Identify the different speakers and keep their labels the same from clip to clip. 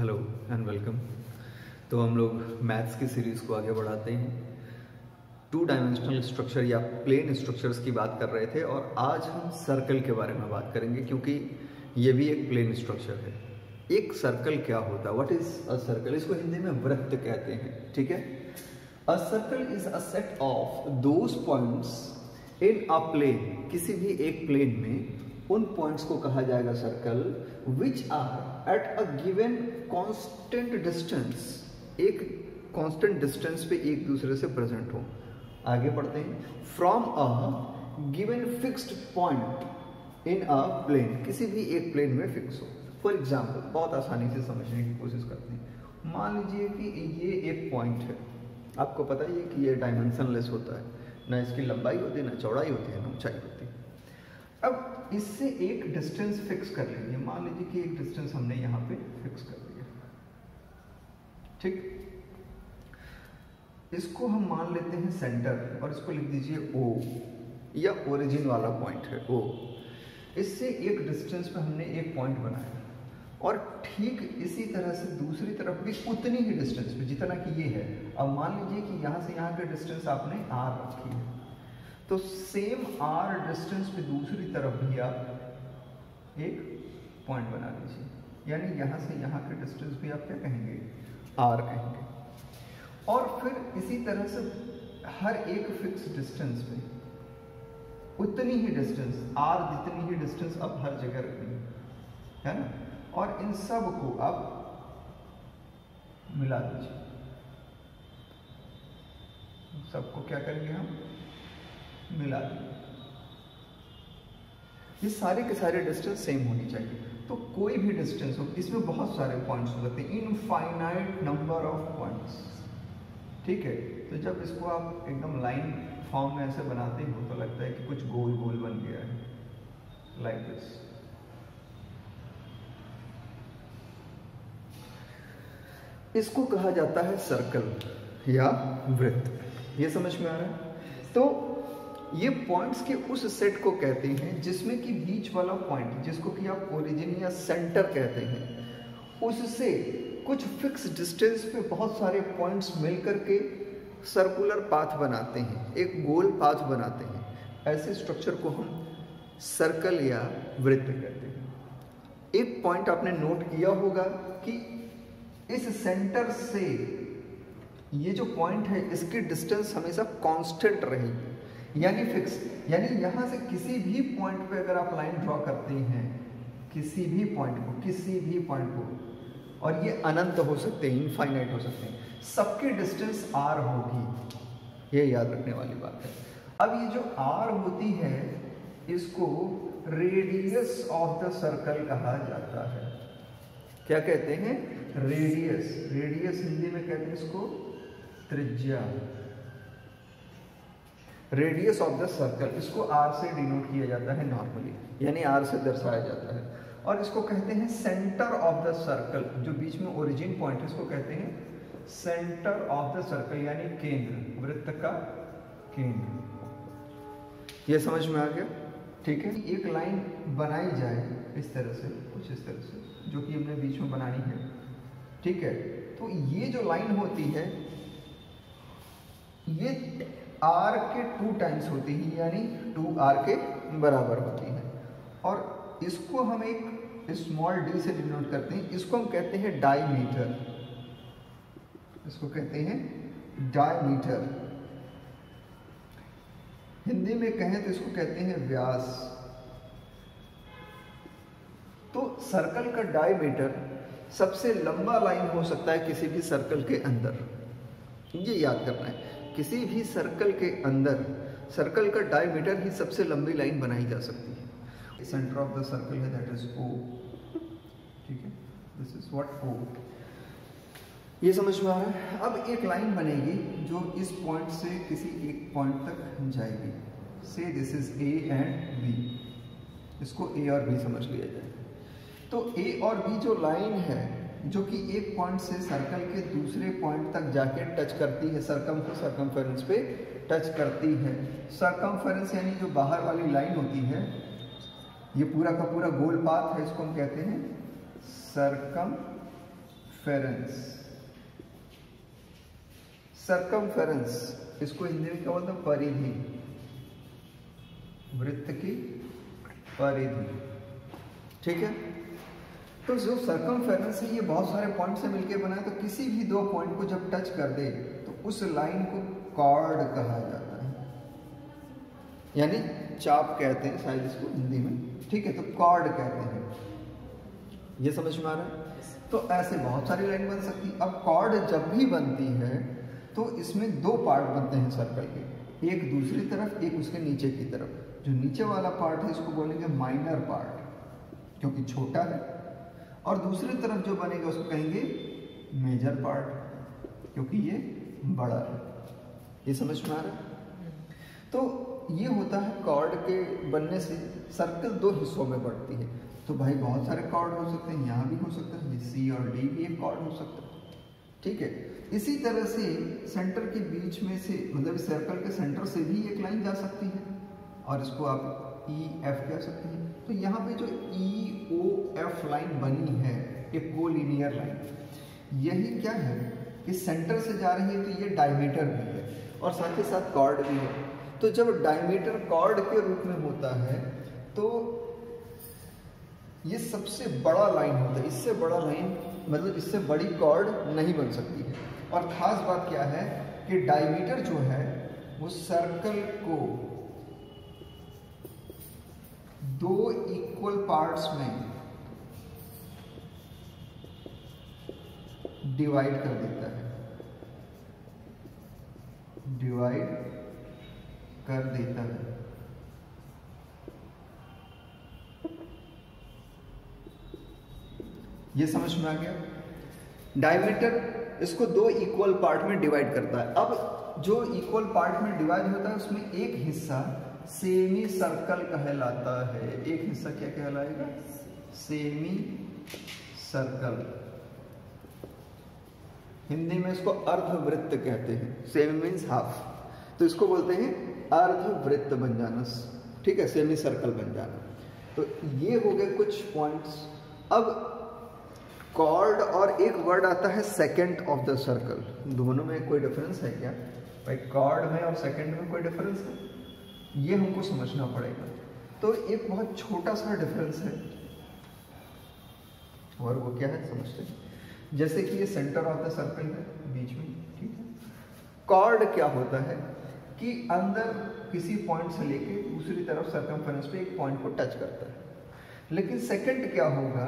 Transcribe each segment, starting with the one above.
Speaker 1: Hello and welcome. तो हम लोग मैथ्स की सीरीज़ को आगे बढ़ाते हैं। 2 डायमेंशनल स्ट्रक्चर या प्लेन स्ट्रक्चर्स की बात कर रहे थे और आज हम सर्कल के बारे में बात करेंगे क्योंकि ये भी एक प्लेन स्ट्रक्चर है। एक सर्कल क्या होता है? What is a circle? इसको हिंदी में वृत्त कहते हैं, ठीक है। A circle is a set of those points in a plane. किसी भी एक प्लेन में उन पॉइंट्स को कहा जाएगा circle which are at a given constant distance. एक कांस्टेंट डिस्टेंस पे एक दूसरे से प्रेजेंट हो। आगे बढ़ते हैं। From a given fixed point in a plane. किसी भी एक प्लेन में फिक्स हो। फॉर एग्जाम्पल, बहुत आसानी से समझने की कोशिश करते हैं। मान लीजिए कि ये एक पॉइंट है। आपको पता ही है कि ये डायमेंशनलेस होता है, ना इसकी लंबाई होती है, ना चौड़ाई होती है, ना ऊंचाई होती है। अब इससे एक डिस्टेंस फिक्स कर लीजिए। मान लीजिए कि एक डिस्टेंस हमने यहाँ पे फिक्स कर दिया, ठीक। इसको हम मान लेते हैं सेंटर और इसको लिख दीजिए O, या ओरिजिन वाला पॉइंट है O। इससे एक डिस्टेंस पे हमने एक पॉइंट बनाया और ठीक इसी तरह से दूसरी तरफ भी उतनी ही डिस्टेंस पे जितना कि ये है। अब मान लीजिए कि यहाँ से यहाँ की डिस्टेंस आपने R रखी है, तो सेम R डिस्टेंस पे दूसरी तरफ भी आप एक पॉइंट बना लीजिए। यानी यहाँ से यहाँ के डिस्टेंस भी आप क्या कहेंगे? R कहेंगे। और फिर इसी तरह से हर एक फिक्स डिस्टेंस पे उतनी ही डिस्टेंस R, जितनी ही डिस्टेंस अब हर जगह रखनी है ना। और इन सब को आप मिला दीजिए। सबको क्या करेंगे हम? मिला देंगे। ये सारे के सारे डिस्टेंस सेम होनी चाहिए। तो कोई भी डिस्टेंस हो, इसमें बहुत सारे पॉइंट्स हो सकते हैं, इनफाइनाइट नंबर ऑफ पॉइंट्स, ठीक है। तो जब इसको आप एकदम लाइन फॉर्म में ऐसे बनाते हो तो लगता है कि कुछ गोल गोल बन गया है, लाइक दिस। इसको कहा जाता है सर्कल या वृत्त। ये समझ में आ रहा है? तो ये पॉइंट्स के उस सेट को कहते हैं जिसमें कि बीच वाला पॉइंट, जिसको कि आप ओरिजिन या सेंटर कहते हैं, उससे कुछ फिक्स डिस्टेंस पे बहुत सारे पॉइंट्स मिलकर के सर्कुलर पाथ बनाते हैं, एक गोल पाथ बनाते हैं। ऐसे स्ट्रक्चर को हम सर्कल या वृत्त कहते हैं। एक पॉइंट आपने नोट किया होगा कि इस सेंटर से ये जो पॉइंट है इसकी डिस्टेंस हमेशा कांस्टेंट रहेगी, यानी फिक्स। यानी यहाँ से किसी भी पॉइंट पे अगर आप लाइन ड्रॉ करते हैं, किसी भी पॉइंट को, और ये अनंत हो सकते हैं, इनफाइनाइट हो सकते हैं, सबकी डिस्टेंस R होगी। ये याद रखने वाली बात है। अब ये जो R होती है इसको रेडियस ऑफ द सर्कल कहा जाता है। क्या कहते हैं? रेडियस। रेडियस हिंदी में कहते हैं इसको त्रिज्या। रेडियस ऑफ द सर्कल, इसको R से डिनोट किया जाता है नॉर्मली, यानी R से दर्शाया जाता है। और इसको कहते हैं सेंटर ऑफ द सर्कल। जो बीच में ओरिजिन पॉइंट है इसको कहते हैं सेंटर ऑफ द सर्कल, यानी केंद्र, वृत्त का केंद्र। ये समझ में आ गया? ठीक है। एक लाइन बनाई जाए इस तरह से, कुछ इस तरह से, जो कि हमने बीच में बनानी है, ठीक है। तो ये जो लाइन होती है ये R के 2 टाइम्स होती है, यानी 2R के बराबर होती है। और इसको हम एक स्मॉल d से डिनोट करते हैं। इसको हम कहते हैं डायमीटर। इसको कहते हैं डायमीटर। हिंदी में कहें तो इसको कहते हैं व्यास। तो सर्कल का डायमीटर सबसे लंबा लाइन हो सकता है किसी भी सर्कल के अंदर। ये याद करना है, किसी भी सर्कल के अंदर सर्कल का डायमीटर ही सबसे लंबी लाइन बनाई जा सकती है। सेंटर ऑफ द सर्कल है, दैट इज O, ठीक है। This is what O। ये समझ में आ रहा है? अब एक लाइन बनेगी जो इस पॉइंट से किसी एक पॉइंट तक जाएगी। से this is A and B। इसको A और B समझ लिया जाए। तो A और B जो लाइन है, जो कि एक पॉइंट से सर्कल के दूसरे पॉइंट तक जाके टच करती है, सर्कमफेरेंस पे टच करती है। सर्कमफेरेंस यानी जो बाहर वाली लाइन होती है, ये पूरा का पूरा गोल पाथ है, इसको हम कहते हैं सर्कमफेरेंस, इसको हिंदी में क्या बोलते हैं? परिधि, वृत्त की परिधि। ठीक है, तो जो सर्कमफेरेंस है ये बहुत सारे पॉइंट से मिलकर बना है, तो किसी भी दो पॉइंट को जब टच कर दे तो उस लाइन को कॉर्ड कहा जाता है, यानी चाप कहते हैं शायद इसको हिंदी में। ठीक है, तो कॉर्ड कहते हैं। ये समझ में आ रहा है? तो ऐसे बहुत सारी लाइन बन सकती है। अब कॉर्ड जब भी बनती है तो इसमें दो पार्ट बनते हैं सर्कल के, एक दूसरी तरफ, एक उसके नीचे की तरफ। जो नीचे वाला पार्ट है इसको बोलेंगे माइनर पार्ट क्योंकि छोटा है, और दूसरी तरफ जो बनेगा उसको कहेंगे मेजर पार्ट क्योंकि ये बड़ा है। ये समझ में आ रहा है? तो ये होता है कॉर्ड के बनने से सर्कल दो हिस्सों में बढ़ती है। तो भाई बहुत सारे कॉर्ड हो सकते हैं, यहाँ भी हो सकता है, सी और डी भी एक कॉर्ड हो सकता है। ठीक है, इसी तरह से सेंटर के बीच में से, मतलब सर्कल के सेंटर से भी एक लाइन जा सकती है और इसको आप ई एफ कह सकते हैं। तो यहाँ पे जो ई ओ एफ लाइन बनी है, एक कोलिनियर लाइन, यही क्या है कि सेंटर से जा रही है, तो ये डायमीटर भी है और साथ ही साथ कॉर्ड भी है। तो जब डायमीटर कॉर्ड के रूप में होता है तो ये सबसे बड़ा लाइन होता है। इससे बड़ा लाइन मतलब इससे बड़ी कॉर्ड नहीं बन सकती है। और खास बात क्या है कि डायमीटर जो है वो सर्कल को दो इक्वल पार्ट्स में डिवाइड कर देता है, डिवाइड कर देता है। ये समझ में आ गया? डायमीटर इसको दो इक्वल पार्ट में डिवाइड करता है। अब जो इक्वल पार्ट में डिवाइड होता है उसमें एक हिस्सा सेमी सर्कल कहलाता है। एक हिस्सा क्या कहलाएगा? Semi circle. हिंदी में इसको अर्धवृत्त कहते हैं। सेमी मीन्स हाफ, तो इसको बोलते हैं अर्धवृत्त बन जाना। ठीक है, सेमी सर्कल बन जाना। तो ये हो गए कुछ पॉइंट्स। अब कॉर्ड और एक वर्ड आता है सेकेंड ऑफ द सर्कल, दोनों में कोई डिफरेंस है क्या भाई? कॉर्ड में और सेकेंड में कोई डिफरेंस है? ये हमको समझना पड़ेगा। तो एक बहुत छोटा सा डिफरेंस है और वो क्या है समझते हैं। जैसे कि ये सेंटर ऑफ द सर्कल है बीच में, ठीक है। कॉर्ड क्या होता है कि अंदर किसी पॉइंट से लेके दूसरी तरफ सर्कमफेरेंस पे एक पॉइंट को टच करता है। लेकिन सेकंड क्या होगा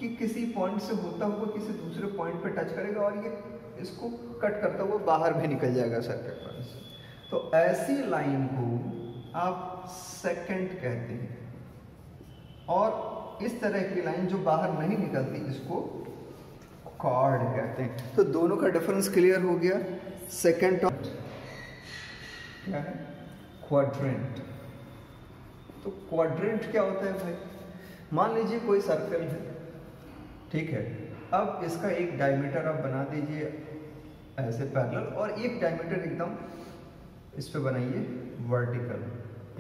Speaker 1: कि किसी पॉइंट से होता हुआ किसी दूसरे पॉइंट पे टच करेगा और ये इसको कट करता हुआ बाहर भी निकल जाएगा सर्कमफेरेंस से। तो ऐसी लाइन को आप सेकंड कहते हैं, और इस तरह की लाइन जो बाहर नहीं निकलती इसको कॉर्ड कहते हैं। तो दोनों का डिफरेंस क्लियर हो गया। सेकंड क्या है? क्वाड्रेंट। तो क्वाड्रेंट क्या होता है भाई? मान लीजिए कोई सर्कल है, ठीक है। अब इसका एक डायमीटर आप बना दीजिए ऐसे पैरेलल, और एक डायमीटर एकदम इस पे बनाइए वर्टिकल,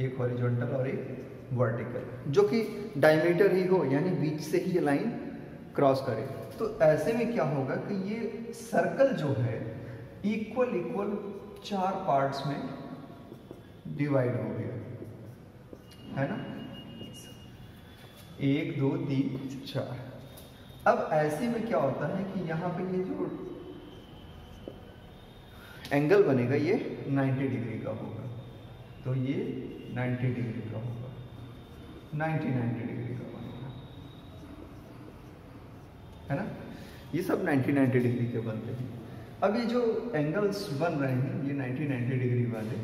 Speaker 1: एक हॉरिजॉन्टल और एक वर्टिकल, जो कि डायमीटर ही हो, यानी बीच से ही ये लाइन क्रॉस करे। तो ऐसे में क्या होगा कि ये सर्कल जो है इक्वल इक्वल चार पार्ट्स में डिवाइड हो गया, है ना? 1 2 3 4। अब ऐसे में क्या होता है कि यहाँ पे ये जो एंगल बनेगा ये 90 डिग्री का होगा। तो ये 90 डिग्री का होगा, 90 डिग्री का बनेगा, है ना? ये सब 90 डिग्री के बनते हैं। अब ये जो एंगल्स बन रहे हैं ये 90 डिग्री वाले,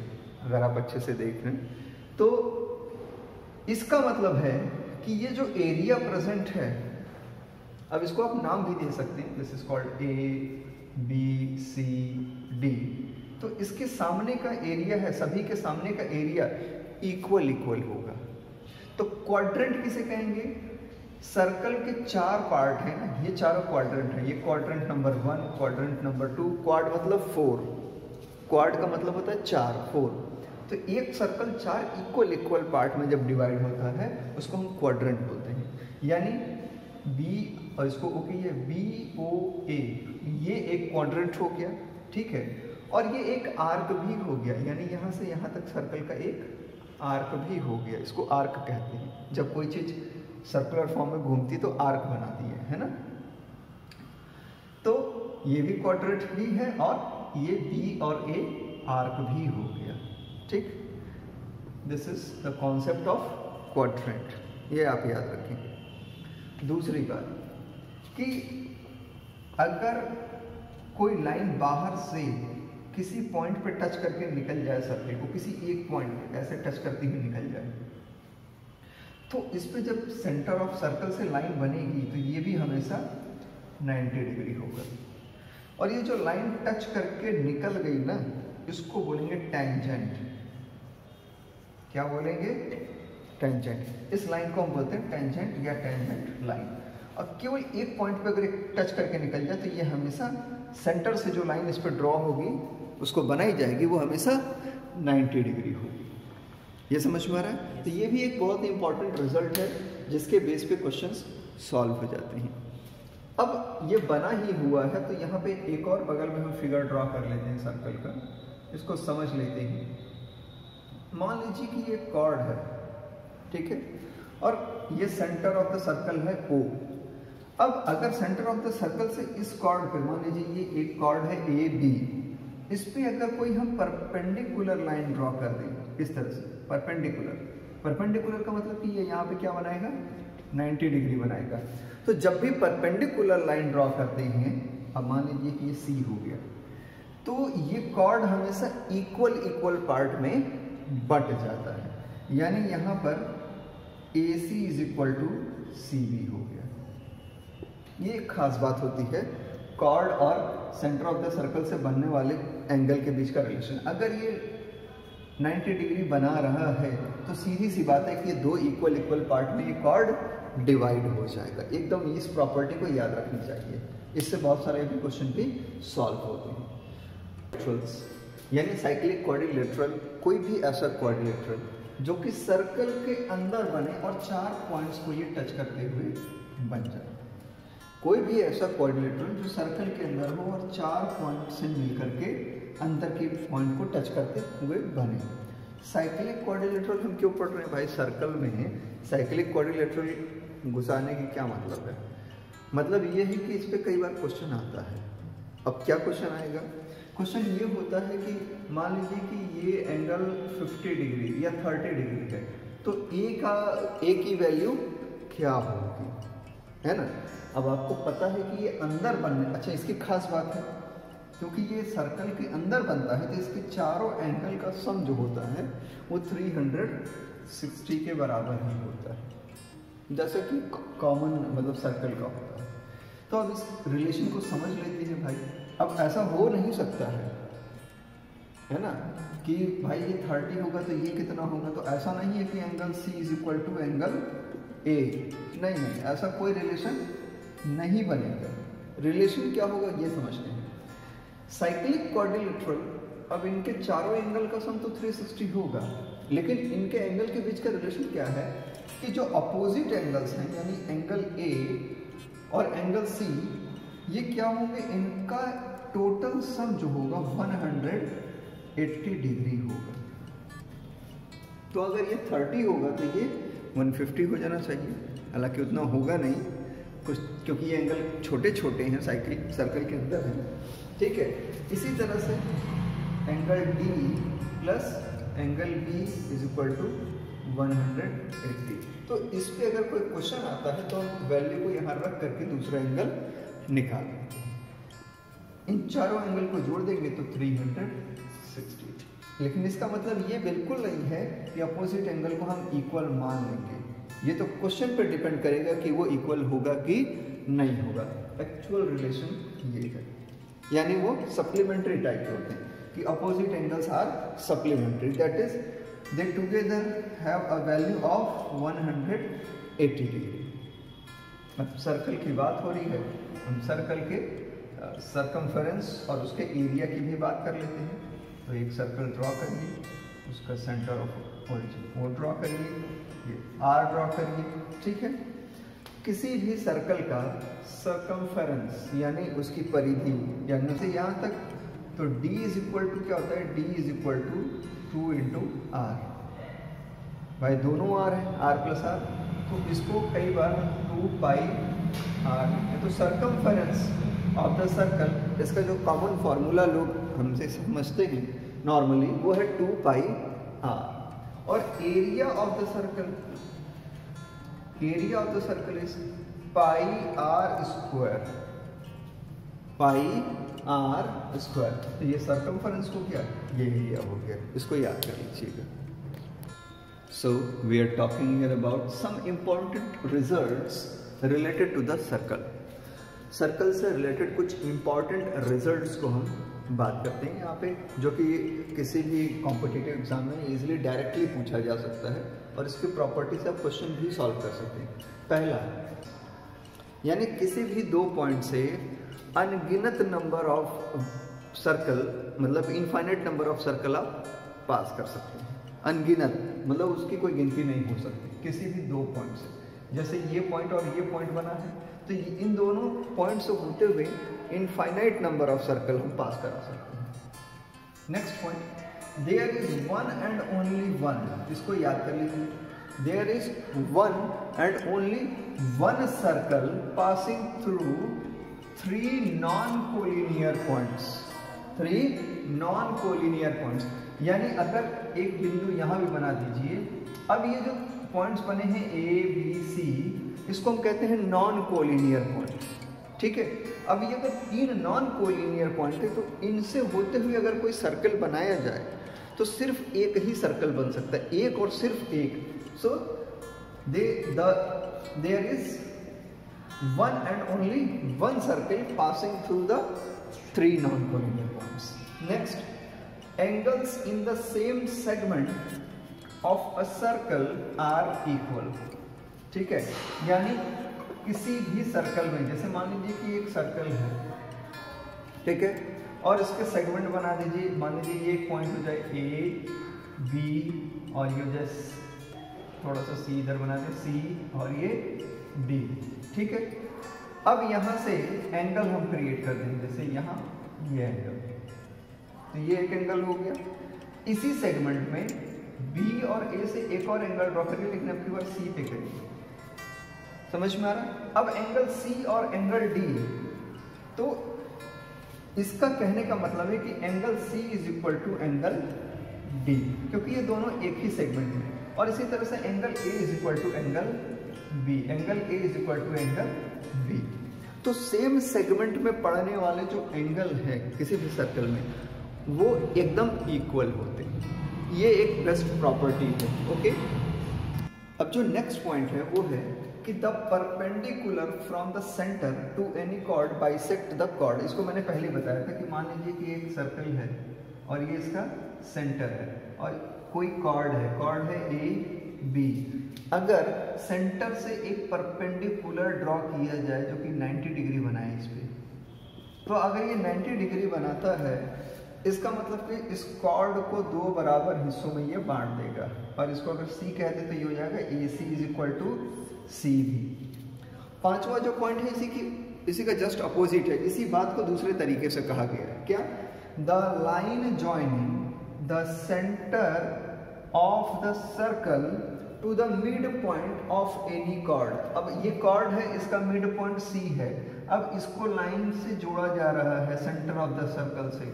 Speaker 1: अगर आप अच्छे से देख रहे हैं तो इसका मतलब है कि ये जो एरिया प्रेजेंट है, अब इसको आप नाम भी दे सकते हैं, this is called A B C D. तो इसके सामने का एरिया है, सभी के सामने का एरिया इक्वल इक्वल होगा। तो क्वाड्रेंट किसे कहेंगे? सर्कल के चार पार्ट हैं ना, ये चारों क्वाड्रेंट है। ये quadrant number 1, quadrant number 2, quad मतलब 4, क्वाड का मतलब होता है 4, 4। तो एक सर्कल चार इक्वल इक्वल पार्ट में जब डिवाइड होता है उसको हम क्वाड्रेंट बोलते हैं। यानी बी और इसको ओके, ये बी ओ ए, ये एक क्वाड्रेंट हो गया, ठीक है, और ये एक आर्क भी हो गया, यानी यहाँ से यहाँ तक सर्कल का एक आर्क भी हो गया। इसको आर्क कहते हैं, जब कोई चीज़ सर्कुलर फॉर्म में घूमती तो आर्क बनाती है ना। तो ये भी क्वाड्रेंट ही है और ये बी और ए आर्क भी हो गया, ठीक। This is the concept of quadrant, ये आप याद रखेंगे। दूसरी बात कि अगर कोई लाइन बाहर से किसी पॉइंट पे टच करके निकल जाए सर्कल को, किसी एक पॉइंट पे ऐसे टच करती हुई निकल जाए, तो इस पे जब सेंटर ऑफ सर्कल से लाइन बनेगी तो ये भी हमेशा 90 डिग्री होगा। और ये जो लाइन टच करके निकल गई ना, इसको बोलेंगे टेंजेंट। क्या बोलेंगे? टेंजेंट। इस लाइन को हम बोलते हैं टेंजेंट या टेंजेंट लाइन। और केवल एक पॉइंट पे अगर टच करके निकल जाए तो ये हमेशा सेंटर से जो लाइन इस पर ड्रॉ होगी, उसको बनाई जाएगी, वो हमेशा 90 डिग्री होगी। ये समझ में आ रहा है? तो ये भी एक बहुत इंपॉर्टेंट रिजल्ट है जिसके बेस पे क्वेश्चंस सॉल्व हो जाते हैं। अब ये बना ही हुआ है तो यहाँ पे एक और बगल में हम फिगर ड्रॉ कर लेते हैं सर्कल का, इसको समझ लेते हैं। मान लीजिए कि ये कॉर्ड है, ठीक है, और ये सेंटर ऑफ द सर्कल है O। अब अगर सेंटर ऑफ द सर्कल से इस कॉर्ड पे, मान लीजिए ये एक कॉर्ड है AB, इस पे अगर कोई हम परपेंडिकुलर लाइन ड्रॉ कर दें इस तरह से, परपेंडिकुलर का मतलब कि ये यहाँ पे क्या बनाएगा? 90 डिग्री बनाएगा। तो जब भी परपेंडिकुलर लाइन ड्रॉ करते हैं, अब मान लीजिए कि ये C हो गया, तो ये कॉर्ड हमेशा इक्वल पार्ट में बट जाता है, यानी यहाँ पर AC is equal to CB हो गया। ये एक खास बात होती है कॉर्ड और सेंटर ऑफ द सर्कल से बनने वाले एंगल के बीच का रिलेशन। अगर ये 90 डिग्री बना रहा है तो सीधी सी बात है कि ये दो इक्वल पार्ट में ये कॉर्ड डिवाइड हो जाएगा। एकदम इस प्रॉपर्टी को याद रखनी चाहिए, इससे बहुत सारे भी क्वेश्चन भी सॉल्व होते हैं। यानी साइक्लिक क्वाड्रिलेटरल, कोई भी ऐसा क्वाड्रिलेटरल जो कि सर्कल के अंदर बने और 4 पॉइंट्स को ये टच करते हुए बन जाए। कोई भी ऐसा क्वाड्रिलेटरल जो सर्कल के अंदर हो और 4 पॉइंट से मिलकर के अंदर के पॉइंट को टच करते हुए बने। साइक्लिक क्वाड्रिलेटरल हम क्यों पढ़ रहे हैं भाई? सर्कल में है, साइक्लिक क्वाड्रिलेटरल घुसाने की क्या मतलब है? मतलब ये है कि इस पर कई बार क्वेश्चन आता है। अब क्या क्वेश्चन आएगा? क्वेश्चन ये होता है कि मान लीजिए कि ये एंगल 50 डिग्री या 30 डिग्री है, तो ए की वैल्यू क्या होगी, है ना। अब आपको पता है कि ये अंदर बनने, अच्छा इसकी खास बात है क्योंकि ये सर्कल के अंदर बनता है तो इसके चारों एंगल का सम जो होता है वो 360 के बराबर ही होता है, जैसे कि कॉमन मतलब सर्कल का होता है। तो अब इस रिलेशन को समझ लेते हैं भाई। अब ऐसा हो नहीं सकता है ना, कि भाई ये 30 होगा तो ये कितना होगा, तो ऐसा नहीं है कि angle C is equal to angle A। नहीं, ऐसा कोई रिलेशन नहीं बनेगा। रिलेशन क्या होगा ये समझते हैं। साइक्लिक क्वाड्रिलेटरल, अब इनके चारों एंगल का सम तो 360 होगा, लेकिन इनके एंगल के बीच का रिलेशन क्या है कि जो अपोजिट एंगल्स हैं, यानी एंगल A और एंगल C, ये क्या होंगे? इनका टोटल सम जो होगा 180 डिग्री होगा। तो अगर ये 30 होगा तो ये 150 हो जाना चाहिए, हालांकि उतना होगा नहीं कुछ, क्योंकि ये एंगल छोटे छोटे हैं, साइक्लिक सर्कल के अंदर हैं, ठीक है। इसी तरह से angle D plus angle B is equal to 180। तो इस पे अगर कोई क्वेश्चन आता है तो हम वैल्यू को यहाँ रख करके दूसरा एंगल निकाल लेंगे। इन चारों एंगल को जोड़ देंगे तो 360। लेकिन इसका मतलब ये बिल्कुल नहीं है कि अपोजिट एंगल को हम इक्वल मान लेंगे। ये तो क्वेश्चन पर डिपेंड करेगा कि वो इक्वल होगा कि नहीं होगा। एक्चुअल रिलेशन ये है, यानी वो सप्लीमेंट्री टाइप के होते हैं कि opposite angles are supplementary, that is they together have a value of 180 degree. अब सर्कल की बात हो रही है, हम सर्कल के सर्कमफेरेंस और उसके एरिया की भी बात कर लेते हैं। तो एक सर्कल ड्रॉ करिए, उसका सेंटर ऑफ ओरिजिन वो ड्रॉ करिए, ये R ड्रॉ करिए, ठीक है। किसी भी सर्कल का सर्कमफेरेंस यानी उसकी परिधि, यानी से यहाँ तक, तो d इज इक्वल टू क्या होता है, d is equal to 2 into R. भाई दोनों आर है, आर प्लस आर, तो इसको कई बार 2 पाई आर, तो सर्कमफेरेंस ऑफ द सर्कल, इसका जो कॉमन फार्मूला लोग हमसे समझते हैं नॉर्मली, वो है 2 पाई आर। और area of the circle, area of the circle is pi R square, pi R square. तो ये सर्कमफेरेंस को क्या, ये एरिया हो गया, इसको याद कर लीजिएगा। So we are talking here about some important results related to the circle. Circle से रिलेटेड कुछ इम्पॉर्टेंट रिजल्ट्स को हम बात करते हैं यहाँ पे, जो कि किसी भी कॉम्पिटिटिव एग्जाम में इजीली डायरेक्टली पूछा जा सकता है और इसकी प्रॉपर्टी से आप क्वेश्चन भी सॉल्व कर सकते हैं। पहला, यानी किसी भी 2 पॉइंट से अनगिनत नंबर ऑफ सर्कल, मतलब इनफाइनाइट नंबर ऑफ सर्कल आप पास कर सकते हैं। अनगिनत मतलब उसकी कोई गिनती नहीं हो सकती, किसी भी 2 पॉइंट से। जैसे ये पॉइंट और ये पॉइंट बना है, तो इन दोनों पॉइंट से होते हुए इनफाइनाइट नंबर ऑफ सर्कल हम पास करा सकते हैं। Next point, there is one and only one, इसको याद कर लीजिए, there is one and only one circle passing through 3 non collinear points, 3 non collinear points. यानी अगर एक बिंदु यहाँ भी बना दीजिए, अब ये जो पॉइंट्स बने हैं ए बी सी, इसको हम कहते हैं नॉन कोलिनियर पॉइंट, ठीक है। अब ये अगर 3 नॉन कोलिनियर पॉइंट है, तो इनसे होते हुए अगर कोई सर्कल बनाया जाए तो सिर्फ एक ही सर्कल बन सकता है, एक और सिर्फ एक। So there is one and only one circle passing through the 3 non collinear points. Next, angles in the same segment of a circle are equal, ठीक है। यानी किसी भी सर्कल में, जैसे मान लीजिए कि एक सर्कल है, ठीक है, और इसके सेगमेंट बना दीजिए, मान लीजिए ये एक पॉइंट हो जाए ए बी, और ये हो जाए थोड़ा सा सी, इधर बना दे सी, और ये डी, ठीक है। अब यहाँ से एंगल हम क्रिएट कर देंगे, जैसे यहाँ ये एंगल, तो ये एक एंगल हो गया। इसी सेगमेंट में बी और ए से एक और एंगल ड्रॉ करिए, लेकिन अब की बार सी पे करिए, समझ में आ रहा है। अब एंगल सी और एंगल डी, तो इसका कहने का मतलब है कि angle C is equal to angle D, क्योंकि ये दोनों एक ही सेगमेंट में। और इसी तरह से angle A is equal to angle B, angle A is equal to angle B. तो सेम सेगमेंट में पड़ने वाले जो एंगल है किसी भी सर्कल में, वो एकदम इक्वल होते हैं। ये एक बेस्ट प्रॉपर्टी है, ओके। अब जो नेक्स्ट पॉइंट है वो है कि the perpendicular from the centre to any chord bisect the chord. इसको मैंने पहले बताया था कि मान लीजिए कि एक सर्कल है और ये इसका सेंटर है, और कोई कॉर्ड है ए बी। अगर सेंटर से एक परपेंडिकुलर ड्रॉ किया जाए जो कि 90 डिग्री बनाए इस पे, तो अगर ये 90 डिग्री बनाता है, इसका मतलब कि इस कॉर्ड को 2 बराबर हिस्सों में ये बांट देगा, और इसको अगर सी कह दे तो ये हो जाएगा ए सी इज इक्वल टू सी भी। 5वां जो पॉइंट है इसी का जस्ट अपोजिट है। इसी बात को दूसरे तरीके से कहा गया है, क्या, the line joining the centre of the circle to the mid point of any chord. अब ये कॉर्ड है, इसका मिड पॉइंट सी है, अब इसको लाइन से जोड़ा जा रहा है सेंटर ऑफ द सर्कल से,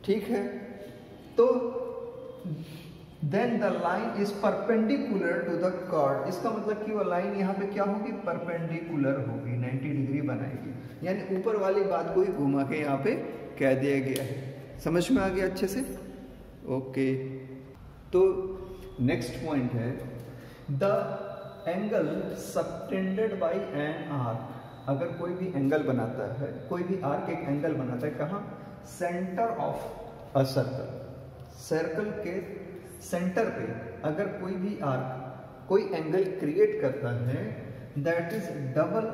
Speaker 1: ठीक है। तो then the line is perpendicular to the chord, इसका मतलब कि वो लाइन यहाँ पे क्या होगी, परपेंडिकुलर होगी, 90 डिग्री बनाएगी। यानी ऊपर वाली बात को ही घुमा के यहाँ पे कह दिया गया है। समझ में आ गया अच्छे से, ओके। तो नेक्स्ट पॉइंट है the angle subtended by an arc. अगर कोई भी एंगल बनाता है, कोई भी आर्क एक एंगल बनाता है, कहाँ, centre of a circle, circle के सेंटर पे अगर कोई भी आर्क कोई एंगल क्रिएट करता है, that is double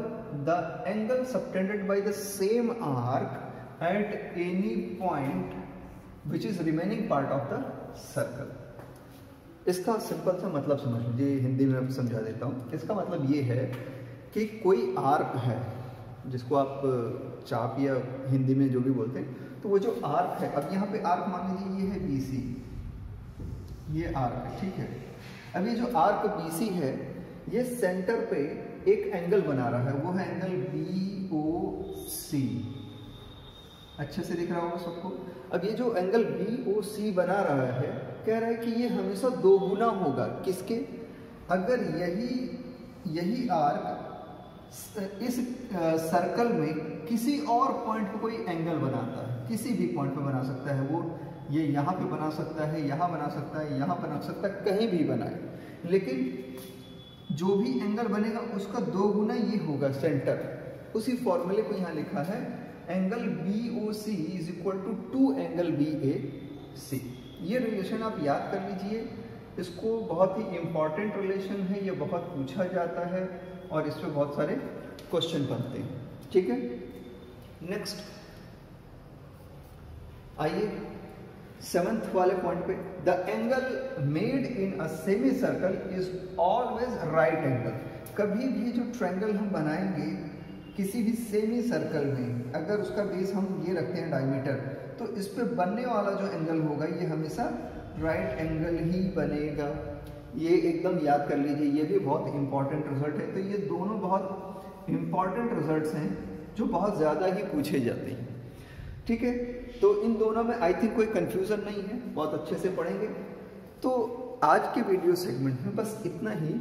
Speaker 1: the angle subtended by the same arc at any point which is remaining part of the circle. इसका सिंपल सा मतलब समझ लीजिए, हिंदी में समझा देता हूँ। इसका मतलब ये है कि कोई आर्क है, जिसको आप चाप या हिंदी में जो भी बोलते हैं, तो वो जो आर्क है, अब यहाँ पे आर्क मान लीजिए ये है BC, ये आर्क है, ठीक है। अब ये जो आर्क BC है, ये सेंटर पे एक एंगल बना रहा है, वो है एंगल BOC। अच्छे से दिख रहा होगा सबको। अब ये जो एंगल BOC बना रहा है, कह रहा है कि ये हमेशा 2 गुना होगा किसके, अगर यही आर्क इस सर्कल में किसी और पॉइंट पे कोई एंगल बनाता है, किसी भी पॉइंट पे बना सकता है, वो ये यहाँ पे बना सकता है, यहाँ बना सकता है, यहाँ बना सकता है, कहीं भी बनाए, लेकिन जो भी एंगल बनेगा उसका 2 गुना ये होगा सेंटर। उसी फॉर्मूले को यहाँ लिखा है, angle BOC is equal to 2 angle BAC। ये रिलेशन आप याद कर लीजिए, इसको बहुत ही इंपॉर्टेंट रिलेशन है, ये बहुत पूछा जाता है और इस पे बहुत सारे क्वेश्चन बनते हैं, ठीक है। नेक्स्ट आइए 7th वाले पॉइंट पे, the angle made in a semi circle is always right angle. कभी भी जो ट्रायंगल हम बनाएंगे किसी भी सेमी सर्कल में, अगर उसका बेस हम ये रखते हैं डायमीटर, तो इस पे बनने वाला जो एंगल होगा ये हमेशा राइट एंगल ही बनेगा। ये एकदम याद कर लीजिए, ये भी बहुत इंपॉर्टेंट रिजल्ट है। तो ये दोनों बहुत इंपॉर्टेंट रिजल्ट्स हैं जो बहुत ज़्यादा ही पूछे जाते हैं, ठीक है। तो इन दोनों में आई थिंक कोई कंफ्यूजन नहीं है, बहुत अच्छे से पढ़ेंगे। तो आज के वीडियो सेगमेंट में बस इतना ही।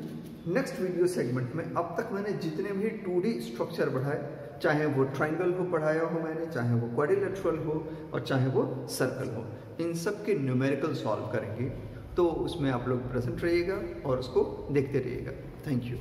Speaker 1: नेक्स्ट वीडियो सेगमेंट में अब तक मैंने जितने भी 2D स्ट्रक्चर पढ़ाए, चाहे वो ट्रायंगल हो पढ़ाया हो मैंने, चाहे वो क्वाड्रिलेटरल हो और चाहे वो सर्कल हो, इन सब के न्यूमेरिकल सॉल्व करेंगे। तो उसमें आप लोग प्रेजेंट रहिएगा और उसको देखते रहिएगा। Thank you.